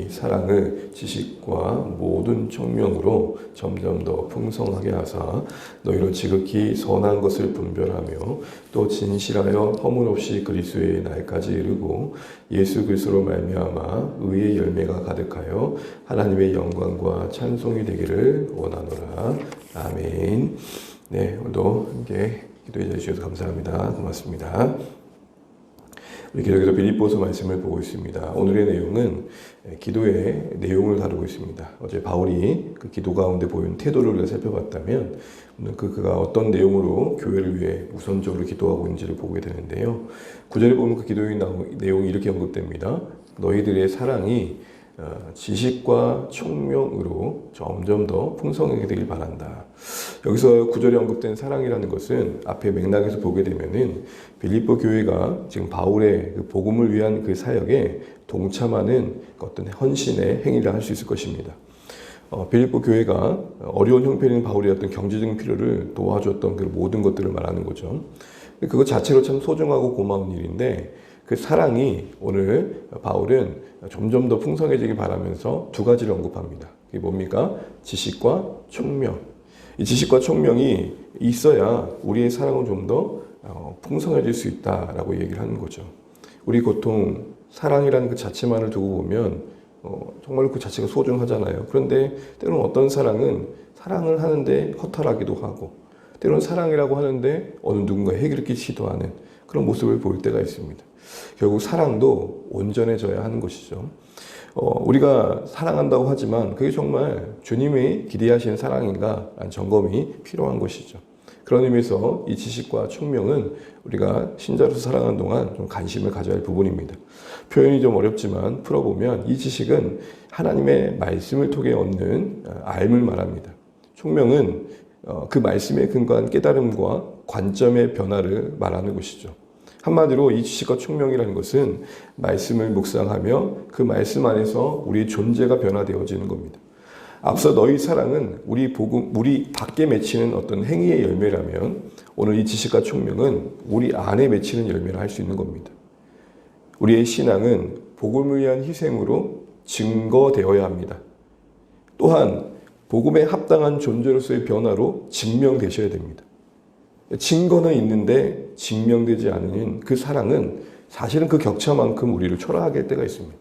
사랑을 지식과 모든 총명으로 점점 더 풍성하게 하사 너희로 지극히 선한 것을 분별하며 또 진실하여 허물없이 그리스도의 날까지 이르고 예수 그리스도로 말미암아 의의 열매가 가득하여 하나님의 영광과 찬송이 되기를 원하노라. 아멘. 네, 오늘도 함께 기도해 주셔서 감사합니다. 고맙습니다. 우리 계속해서 빌립보서 말씀을 보고 있습니다. 오늘의 내용은 기도의 내용을 다루고 있습니다. 어제 바울이 그 기도 가운데 보인 태도를 우리가 살펴봤다면 오늘 그가 어떤 내용으로 교회를 위해 우선적으로 기도하고 있는지를 보게 되는데요. 9절에 보면 그 기도의 내용이 이렇게 언급됩니다. 너희들의 사랑이 지식과 총명으로 점점 더 풍성하게 되길 바란다. 여기서 9절에 언급된 사랑이라는 것은 앞에 맥락에서 보게 되면은 빌립보 교회가 지금 바울의 그 복음을 위한 그 사역에 동참하는 어떤 헌신의 행위를 할 수 있을 것입니다. 빌립보 교회가 어려운 형편인 바울의 어떤 경제적인 필요를 도와줬던 그 모든 것들을 말하는 거죠. 그것 자체로 참 소중하고 고마운 일인데 그 사랑이 오늘 바울은 점점 더 풍성해지길 바라면서 두 가지를 언급합니다. 그게 뭡니까? 지식과 총명. 이 지식과 총명이 있어야 우리의 사랑은 좀 더 풍성해질 수 있다라고 얘기를 하는 거죠. 우리 보통 사랑이라는 그 자체만을 두고 보면 정말 그 자체가 소중하잖아요. 그런데 때로는 어떤 사랑은 사랑을 하는데 허탈하기도 하고 때로는 사랑이라고 하는데 어느 누군가 해결하기 시도하는 그런 모습을 보일 때가 있습니다. 결국 사랑도 온전해져야 하는 것이죠. 우리가 사랑한다고 하지만 그게 정말 주님이 기대하시는 사랑인가 라는 점검이 필요한 것이죠. 그런 의미에서 이 지식과 총명은 우리가 신자로서 살아가는 동안 좀 관심을 가져야 할 부분입니다. 표현이 좀 어렵지만 풀어보면 이 지식은 하나님의 말씀을 통해 얻는 알을 말합니다. 총명은 그 말씀에 근거한 깨달음과 관점의 변화를 말하는 것이죠. 한마디로 이 지식과 총명이라는 것은 말씀을 묵상하며 그 말씀 안에서 우리의 존재가 변화되어지는 겁니다. 앞서 너희 사랑은 우리 밖에 맺히는 어떤 행위의 열매라면 오늘 이 지식과 총명은 우리 안에 맺히는 열매를 할 수 있는 겁니다. 우리의 신앙은 복음을 위한 희생으로 증거되어야 합니다. 또한 복음에 합당한 존재로서의 변화로 증명되셔야 됩니다. 증거는 있는데 증명되지 않은 그 사랑은 사실은 그 격차만큼 우리를 초라하게 할 때가 있습니다.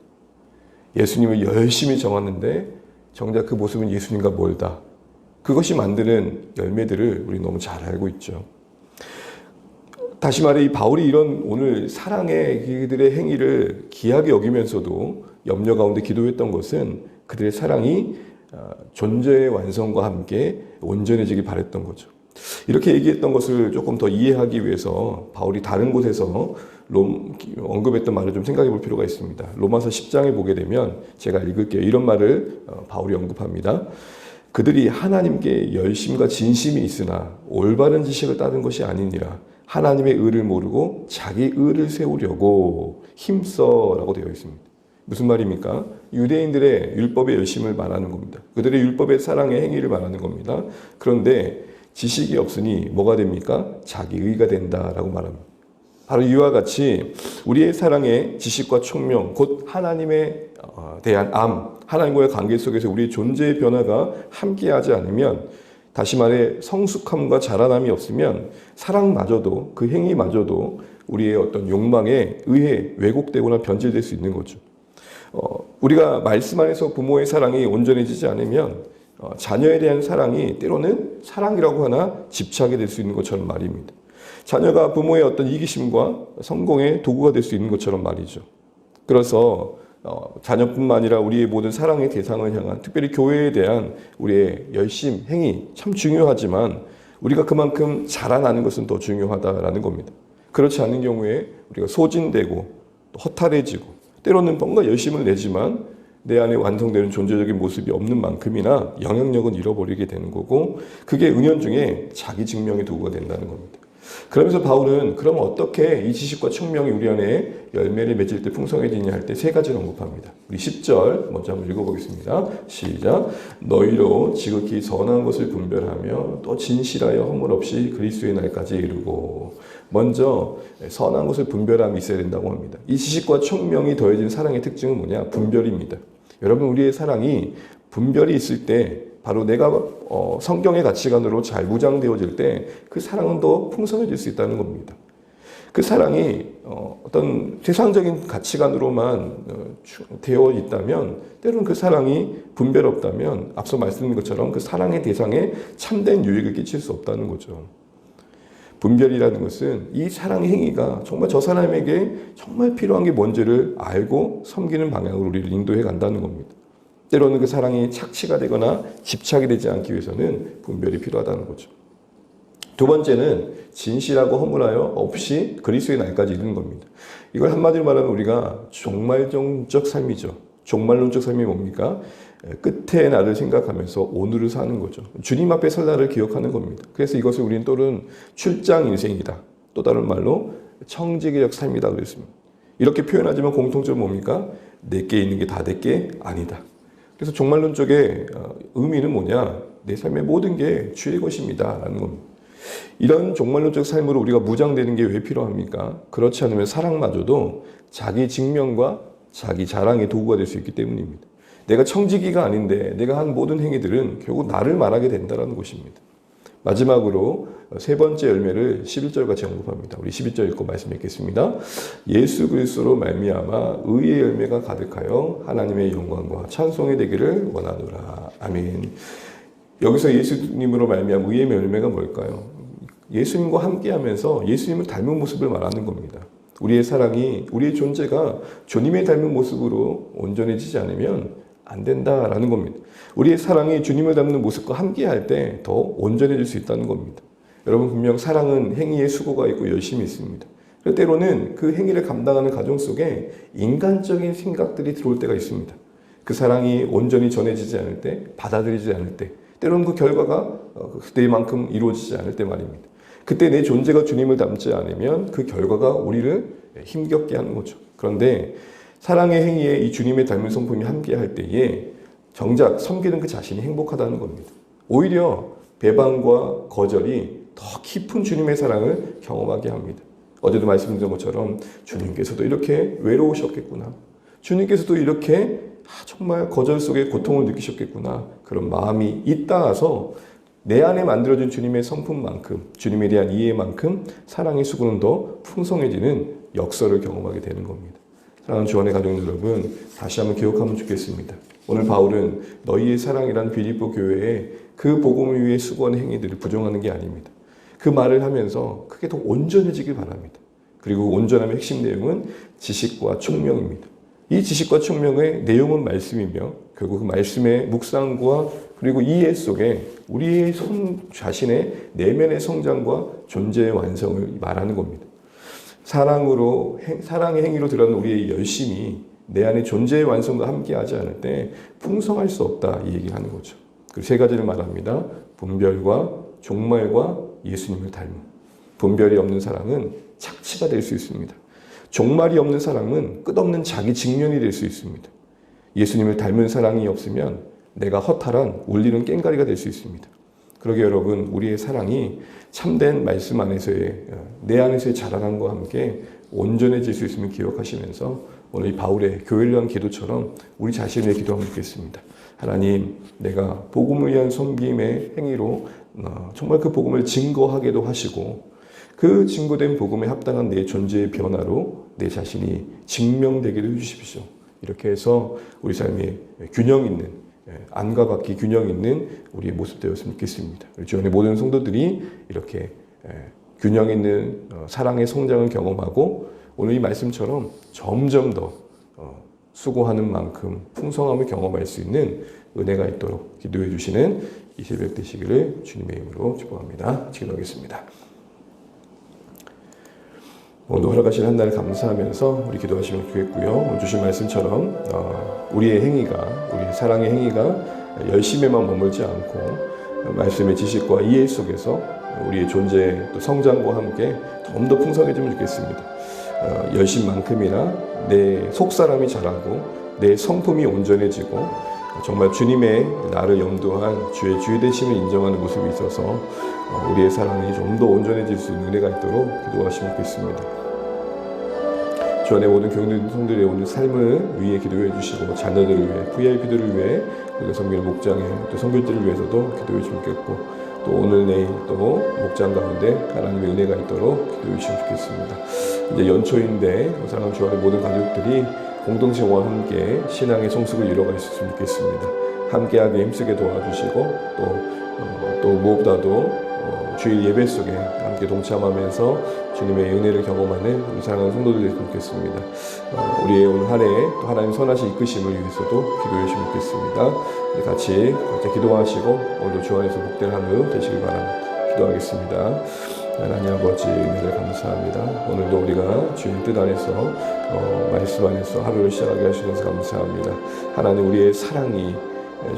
예수님을 열심히 정하는데 정작 그 모습은 예수님과 멀다. 그것이 만드는 열매들을 우리 너무 잘 알고 있죠. 다시 말해 이 바울이 이런 오늘 사랑의 그들의 행위를 귀하게 여기면서도 염려 가운데 기도했던 것은 그들의 사랑이 존재의 완성과 함께 온전해지길 바랬던 거죠. 이렇게 얘기했던 것을 조금 더 이해하기 위해서 바울이 다른 곳에서 언급했던 말을 좀 생각해 볼 필요가 있습니다. 로마서 10장에 보게 되면 제가 읽을게요. 이런 말을 바울이 언급합니다. 그들이 하나님께 열심과 진심이 있으나 올바른 지식을 따른 것이 아니니라. 하나님의 의를 모르고 자기 의를 세우려고 힘써라고 되어 있습니다. 무슨 말입니까? 유대인들의 율법의 열심을 말하는 겁니다. 그들의 율법의 사랑의 행위를 말하는 겁니다. 그런데 지식이 없으니 뭐가 됩니까? 자기 의가 된다라고 말합니다. 바로 이와 같이 우리의 사랑의 지식과 총명, 곧 하나님에 대한 하나님과의 관계 속에서 우리의 존재의 변화가 함께하지 않으면 다시 말해 성숙함과 자라남이 없으면 사랑마저도 그 행위마저도 우리의 어떤 욕망에 의해 왜곡되거나 변질될 수 있는 거죠. 우리가 말씀 안에서 부모의 사랑이 온전해지지 않으면 자녀에 대한 사랑이 때로는 사랑이라고 하나 집착이 될 수 있는 것처럼 말입니다. 자녀가 부모의 어떤 이기심과 성공의 도구가 될 수 있는 것처럼 말이죠. 그래서 자녀뿐만 아니라 우리의 모든 사랑의 대상을 향한 특별히 교회에 대한 우리의 열심, 행위 참 중요하지만 우리가 그만큼 자라나는 것은 더 중요하다라는 겁니다. 그렇지 않은 경우에 우리가 소진되고 또 허탈해지고 때로는 뭔가 열심을 내지만 내 안에 완성되는 존재적인 모습이 없는 만큼이나 영향력은 잃어버리게 되는 거고 그게 은연중에 자기 증명의 도구가 된다는 겁니다. 그러면서 바울은 그럼 어떻게 이 지식과 총명이 우리 안에 열매를 맺을 때 풍성해지냐 할 때 세 가지를 언급합니다. 우리 10절 먼저 한번 읽어보겠습니다. 시작. 너희로 지극히 선한 것을 분별하며 또 진실하여 허물 없이 그리스도의 날까지 이르고. 먼저 선한 것을 분별함이 있어야 된다고 합니다. 이 지식과 총명이 더해진 사랑의 특징은 뭐냐? 분별입니다. 여러분, 우리의 사랑이 분별이 있을 때, 바로 내가 성경의 가치관으로 잘 무장되어질 때 그 사랑은 더 풍성해질 수 있다는 겁니다. 그 사랑이 어떤 세상적인 가치관으로만 되어 있다면, 때로는 그 사랑이 분별 없다면 앞서 말씀드린 것처럼 그 사랑의 대상에 참된 유익을 끼칠 수 없다는 거죠. 분별이라는 것은 이 사랑의 행위가 정말 저 사람에게 정말 필요한 게 뭔지를 알고 섬기는 방향으로 우리를 인도해 간다는 겁니다. 때로는 그 사랑이 착취가 되거나 집착이 되지 않기 위해서는 분별이 필요하다는 거죠. 두 번째는 진실하고 허물하여 없이 그리스도의 날까지 이르는 겁니다. 이걸 한마디로 말하면 우리가 종말론적 삶이죠. 종말론적 삶이 뭡니까? 끝의 날을 생각하면서 오늘을 사는 거죠. 주님 앞에 설 날을 기억하는 겁니다. 그래서 이것을 우리는 또는 출장 인생이다. 또 다른 말로 청지기적 삶이다 그랬습니다. 이렇게 표현하지만 공통점은 뭡니까? 내게 있는 게 다 내게 아니다. 그래서 종말론적의 의미는 뭐냐? 내 삶의 모든 게 주의 것입니다 라는 겁니다. 이런 종말론적 삶으로 우리가 무장되는 게 왜 필요합니까? 그렇지 않으면 사랑마저도 자기 증명과 자기 자랑의 도구가 될 수 있기 때문입니다. 내가 청지기가 아닌데 내가 한 모든 행위들은 결국 나를 말하게 된다는 것입니다. 마지막으로 세 번째 열매를 11절 같이 언급합니다. 우리 11절 읽고 말씀 읽겠습니다. 예수 그리스도로 말미암아 의의 열매가 가득하여 하나님의 영광과 찬송이 되기를 원하노라. 아멘. 여기서 예수님으로 말미암아 의의 열매가 뭘까요? 예수님과 함께하면서 예수님을 닮은 모습을 말하는 겁니다. 우리의 사랑이, 우리의 존재가 주님의 닮은 모습으로 온전해지지 않으면 안 된다라는 겁니다. 우리의 사랑이 주님을 닮는 모습과 함께할 때 더 온전해질 수 있다는 겁니다. 여러분, 분명 사랑은 행위에 수고가 있고 열심이 있습니다. 때로는 그 행위를 감당하는 과정 속에 인간적인 생각들이 들어올 때가 있습니다. 그 사랑이 온전히 전해지지 않을 때, 받아들이지 않을 때, 때로는 그 결과가 그때만큼 이루어지지 않을 때 말입니다. 그때 내 존재가 주님을 닮지 않으면 그 결과가 우리를 힘겹게 하는 거죠. 그런데 사랑의 행위에 이 주님의 닮은 성품이 함께할 때에 정작 섬기는 그 자신이 행복하다는 겁니다. 오히려 배반과 거절이 더 깊은 주님의 사랑을 경험하게 합니다. 어제도 말씀드린 것처럼 주님께서도 이렇게 외로우셨겠구나. 주님께서도 이렇게 정말 거절 속에 고통을 느끼셨겠구나. 그런 마음이 잇따라서 내 안에 만들어진 주님의 성품만큼, 주님에 대한 이해만큼 사랑의 수고는 더 풍성해지는 역설을 경험하게 되는 겁니다. 사랑하는 주안의 가족 여러분, 다시 한번 기억하면 좋겠습니다. 오늘 바울은 너희의 사랑이란 빌립보 교회에 그 복음을 위해 수고하는 행위들을 부정하는 게 아닙니다. 그 말을 하면서 그게 더 온전해지길 바랍니다. 그리고 온전함의 핵심 내용은 지식과 총명입니다. 이 지식과 총명의 내용은 말씀이며 결국 그 말씀의 묵상과 그리고 이해 속에 우리의 자신의 내면의 성장과 존재의 완성을 말하는 겁니다. 사랑의 행위로 드러나는 우리의 열심이 내 안의 존재의 완성과 함께하지 않을 때 풍성할 수 없다, 이 얘기를 하는 거죠. 그 세 가지를 말합니다. 분별과 종말과 예수님을 닮음. 분별이 없는 사랑은 착취가 될 수 있습니다. 종말이 없는 사랑은 끝없는 자기 직면이 될 수 있습니다. 예수님을 닮은 사랑이 없으면 내가 허탈한 울리는 꽹과리가 될 수 있습니다. 그러게 여러분, 우리의 사랑이 참된 말씀 안에서의 내 안에서의 자라남과 함께 온전해질 수 있으면 기억하시면서 오늘 이 바울의 교회를 위한 기도처럼 우리 자신을 기도하면 좋겠습니다. 하나님, 내가 복음을 위한 섬김의 행위로 정말 그 복음을 증거하게도 하시고 그 증거된 복음에 합당한 내 존재의 변화로 내 자신이 증명되기를 해주십시오. 이렇게 해서 우리 삶에 균형 있는, 안과 밖이 균형 있는 우리의 모습 되었으면 좋겠습니다. 우리 주변의 모든 성도들이 이렇게 균형 있는 사랑의 성장을 경험하고 오늘 이 말씀처럼 점점 더 수고하는 만큼 풍성함을 경험할 수 있는 은혜가 있도록 기도해 주시는 이 새벽 되시기를 주님의 이름으로 축복합니다. 기도하겠습니다. 오늘 허락하신 한 날 감사하면서 우리 기도하시면 좋겠고요. 오늘 주신 말씀처럼 우리의 행위가, 우리의 사랑의 행위가 열심에만 머물지 않고 말씀의 지식과 이해 속에서 우리의 존재 또 성장과 함께 좀 더 풍성해지면 좋겠습니다. 열심만큼이나 내 속사람이 자라고 내 성품이 온전해지고 정말 주님의 나를 염두한 주의 주되심을 인정하는 모습이 있어서 우리의 사랑이 좀 더 온전해질 수 있는 은혜가 있도록 기도하시면 좋겠습니다. 주 안에 모든 교육된 성들의 오늘 삶을 위해 기도해 주시고 자녀들을 위해 VIP들을 위해 우리가 섬기는 목장의 또 선교지를 위해서도 기도해 주면 좋겠고 또 오늘 내일 또 목장 가운데 하나님의 은혜가 있도록 기도해 주시면 좋겠습니다. 이제 연초인데 사랑하는 주 안에 모든 가족들이 공동체와 함께 신앙의 성숙을 이뤄가 있었으면 좋겠습니다. 함께하게 힘쓰게 도와주시고 또 무엇보다도 주일 예배 속에 함께 동참하면서 주님의 은혜를 경험하는 우리 사랑하는 성도들 됐으면 좋겠습니다. 우리의 오늘 한 해 또 하나님 선하신 이끄심을 위해서도 기도해 주시면 좋겠습니다. 우리 같이 각자 기도하시고 오늘도 주 안에서 복된 하루 되시길 바랍니다. 기도하겠습니다. 하나님 아버지 은혜를 감사합니다. 오늘도 우리가 주님 뜻 안에서 말씀 안에서 하루를 시작하게 하시면서 감사합니다. 하나님 우리의 사랑이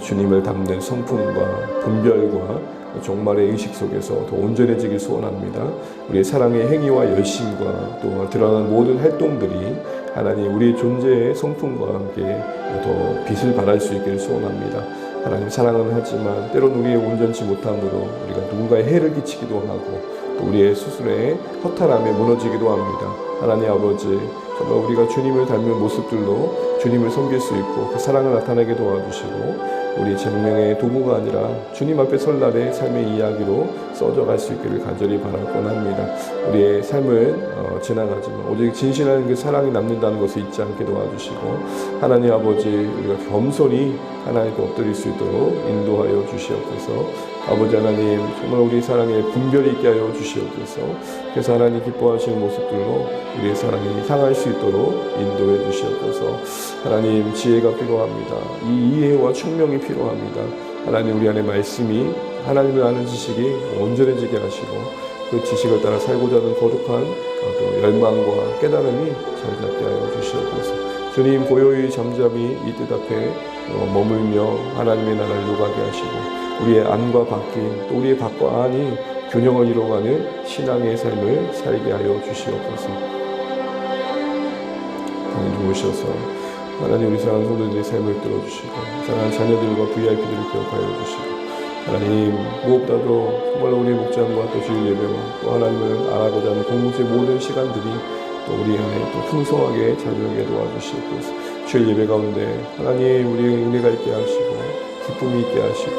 주님을 담는 성품과 분별과 종말의 의식 속에서 더 온전해지길 소원합니다. 우리의 사랑의 행위와 열심과 또 드러나는 모든 활동들이 하나님 우리의 존재의 성품과 함께 더 빛을 발할 수 있기를 소원합니다. 하나님 사랑은 하지만 때론 우리의 온전치 못함으로 우리가 누군가에 해를 끼치기도 하고 또 우리의 스스로의 허탈함에 무너지기도 합니다. 하나님 아버지 정말 우리가 주님을 닮은 모습들로 주님을 섬길 수 있고 그 사랑을 나타내게 도와주시고 우리 생명의 도구가 아니라 주님 앞에 설날의 삶의 이야기로 써져갈 수 있기를 간절히 바라곤 합니다. 우리의 삶은 지나가지만 오직 진실한 그 사랑이 남는다는 것을 잊지 않게 도와주시고 하나님 아버지 우리가 겸손히 하나님께 엎드릴 수 있도록 인도하여 주시옵소서. 아버지 하나님 정말 우리 사랑에 분별이 있게 하여 주시옵소서. 그래서 하나님 기뻐하시는 모습들로 우리의 사랑이 향할 수 있도록 인도해 주시옵소서. 하나님 지혜가 필요합니다. 이 이해와 총명이 필요합니다. 하나님 우리 안에 말씀이 하나님을 아는 지식이 온전해지게 하시고 그 지식을 따라 살고자 하는 거룩한 또 열망과 깨달음이 자리 잡게 하여 주시옵소서. 주님 고요히 잠잠히 이 뜻 앞에 머물며 하나님의 나라를 요구하게 하시고 우리의 안과 밖이 또 우리의 밖과 안이 균형을 이루어가는 신앙의 삶을 살게 하여 주시옵소서. 누우셔서 하나님 우리 사랑하는 성도들의 삶을 들어주시고 사랑하는 자녀들과 VIP들을 기억하여 주시고 하나님 무엇보다도 정말 우리 목장과 또 주일 예배와 또 하나님을 알아보자 하는 공동체 모든 시간들이 또 우리 안에 또 풍성하게 자녀에게 도와주시옵소서. 주일 예배 가운데 하나님 우리의 은혜가 있게 하시고 기쁨이 있게 하시고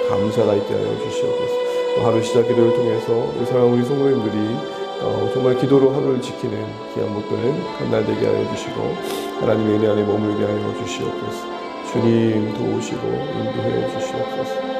감사가 있게 하여 주시옵소서. 또 하루 시작 기도를 통해서 우리 사랑하는 우리 성도님들이 정말 기도로 하루를 지키는 귀한 목도는 한날 되게 하여 주시고 하나님의 은혜 안에 머물게 하여 주시옵소서. 주님 도우시고 인도해 주시옵소서.